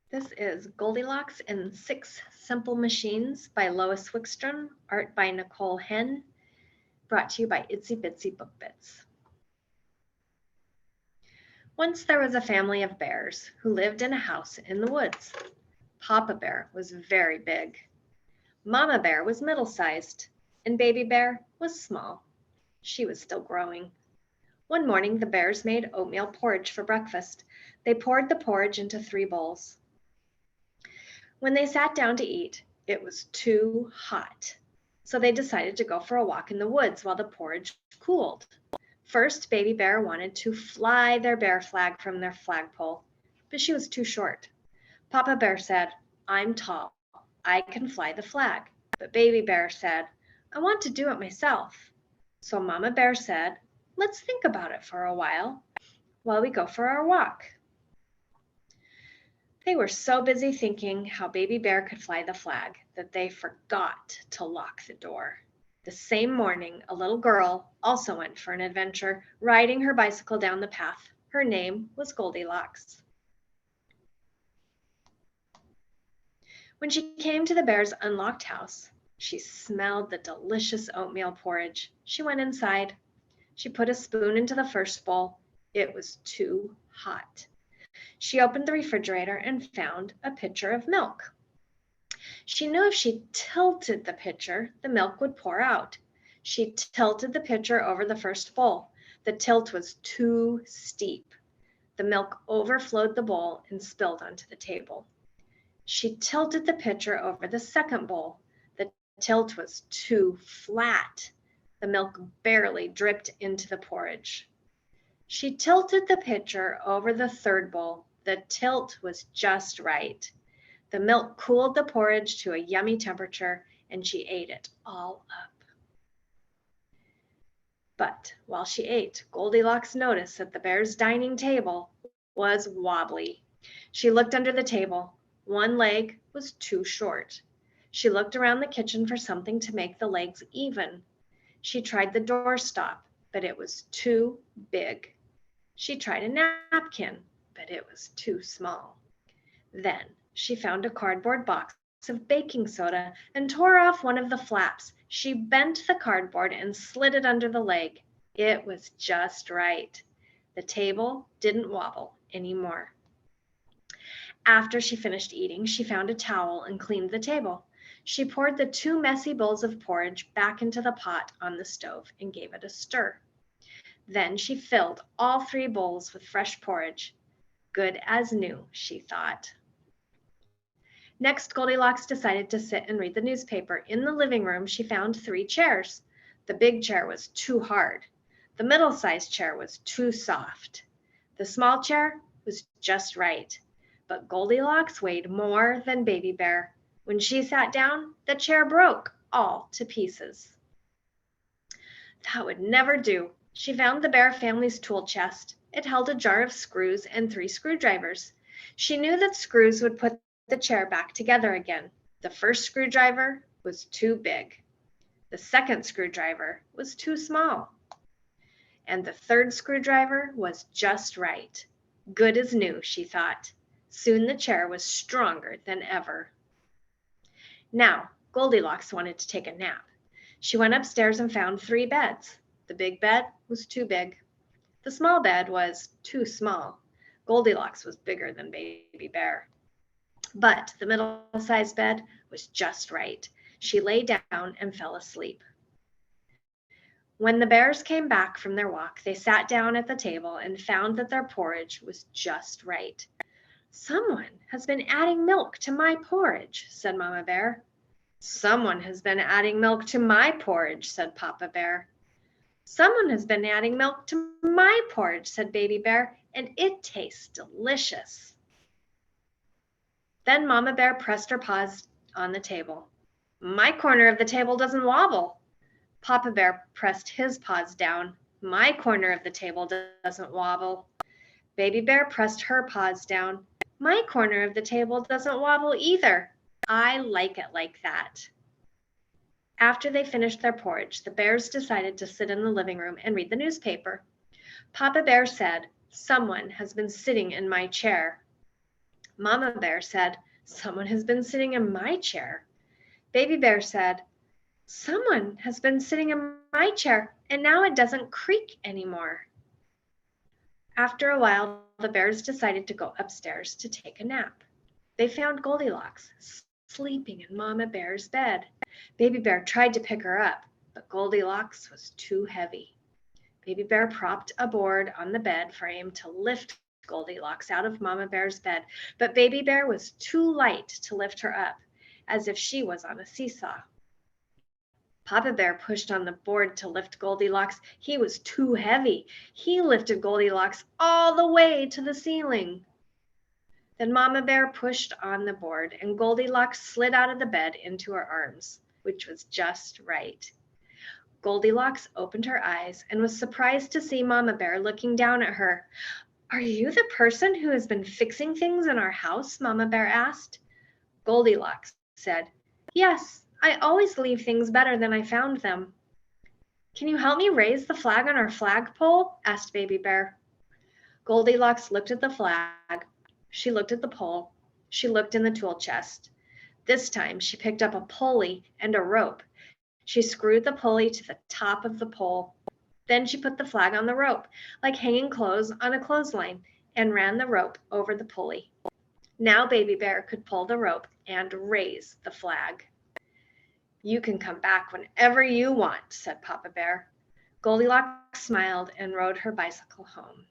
This is Goldilocks and Six Simple Machines by Lois Wickstrom, art by Nicole Henn, brought to you by Itsy Bitsy Book Bits. Once there was a family of bears who lived in a house in the woods. Papa Bear was very big. Mama Bear was middle-sized, and Baby Bear was small. She was still growing. One morning, the bears made oatmeal porridge for breakfast. They poured the porridge into 3 bowls. When they sat down to eat, it was too hot, so they decided to go for a walk in the woods while the porridge cooled. First, Baby Bear wanted to fly their bear flag from their flagpole, but she was too short. Papa Bear said, "I'm tall. I can fly the flag." But Baby Bear said, "I want to do it myself." So Mama Bear said, "Let's think about it for a while we go for our walk." They were so busy thinking how Baby Bear could fly the flag that they forgot to lock the door. The same morning, a little girl also went for an adventure, riding her bicycle down the path. Her name was Goldilocks. When she came to the bear's unlocked house, she smelled the delicious oatmeal porridge. She went inside. She put a spoon into the first bowl. It was too hot. She opened the refrigerator and found a pitcher of milk. She knew if she tilted the pitcher, the milk would pour out. She tilted the pitcher over the first bowl. The tilt was too steep. The milk overflowed the bowl and spilled onto the table. She tilted the pitcher over the second bowl. The tilt was too flat. The milk barely dripped into the porridge. She tilted the pitcher over the third bowl. The tilt was just right. The milk cooled the porridge to a yummy temperature, and she ate it all up. But while she ate, Goldilocks noticed that the bear's dining table was wobbly. She looked under the table. One leg was too short. She looked around the kitchen for something to make the legs even. She tried the doorstop, but it was too big. She tried a napkin, but it was too small. Then she found a cardboard box of baking soda and tore off one of the flaps. She bent the cardboard and slid it under the leg. It was just right. The table didn't wobble anymore. After she finished eating, she found a towel and cleaned the table. She poured the 2 messy bowls of porridge back into the pot on the stove and gave it a stir. Then she filled all 3 bowls with fresh porridge. Good as new, she thought. Next, Goldilocks decided to sit and read the newspaper. In the living room, she found 3 chairs. The big chair was too hard. The middle-sized chair was too soft. The small chair was just right. But Goldilocks weighed more than Baby Bear. When she sat down, the chair broke all to pieces. That would never do. She found the bear family's tool chest. It held a jar of screws and 3 screwdrivers. She knew that screws would put the chair back together again. The first screwdriver was too big. The second screwdriver was too small. And the third screwdriver was just right. Good as new, she thought. Soon the chair was stronger than ever. Now, Goldilocks wanted to take a nap. She went upstairs and found 3 beds. The big bed was too big. The small bed was too small. Goldilocks was bigger than Baby Bear. But the middle-sized bed was just right. She lay down and fell asleep. When the bears came back from their walk, they sat down at the table and found that their porridge was just right. "Someone has been adding milk to my porridge," said Mama Bear. "Someone has been adding milk to my porridge," said Papa Bear. "Someone has been adding milk to my porridge," said Baby Bear, "and it tastes delicious." Then Mama Bear pressed her paws on the table. "My corner of the table doesn't wobble." Papa Bear pressed his paws down. "My corner of the table doesn't wobble." Baby Bear pressed her paws down. "My corner of the table doesn't wobble either. I like it like that." After they finished their porridge, the bears decided to sit in the living room and read the newspaper. Papa Bear said, "Someone has been sitting in my chair." Mama Bear said, "Someone has been sitting in my chair." Baby Bear said, "Someone has been sitting in my chair, and now it doesn't creak anymore." After a while, the bears decided to go upstairs to take a nap. They found Goldilocks sleeping in Mama Bear's bed. Baby Bear tried to pick her up, but Goldilocks was too heavy. Baby Bear propped a board on the bed frame to lift Goldilocks out of Mama Bear's bed, but Baby Bear was too light to lift her up, as if she was on a seesaw. Papa Bear pushed on the board to lift Goldilocks. He was too heavy. He lifted Goldilocks all the way to the ceiling. Then Mama Bear pushed on the board, and Goldilocks slid out of the bed into her arms, which was just right. Goldilocks opened her eyes and was surprised to see Mama Bear looking down at her. "Are you the person who has been fixing things in our house?" Mama Bear asked. Goldilocks said, "Yes, I always leave things better than I found them." "Can you help me raise the flag on our flagpole?" asked Baby Bear. Goldilocks looked at the flag. She looked at the pole. She looked in the tool chest. This time she picked up a pulley and a rope. She screwed the pulley to the top of the pole. Then she put the flag on the rope, like hanging clothes on a clothesline, and ran the rope over the pulley. Now Baby Bear could pull the rope and raise the flag. "You can come back whenever you want," said Papa Bear. Goldilocks smiled and rode her bicycle home.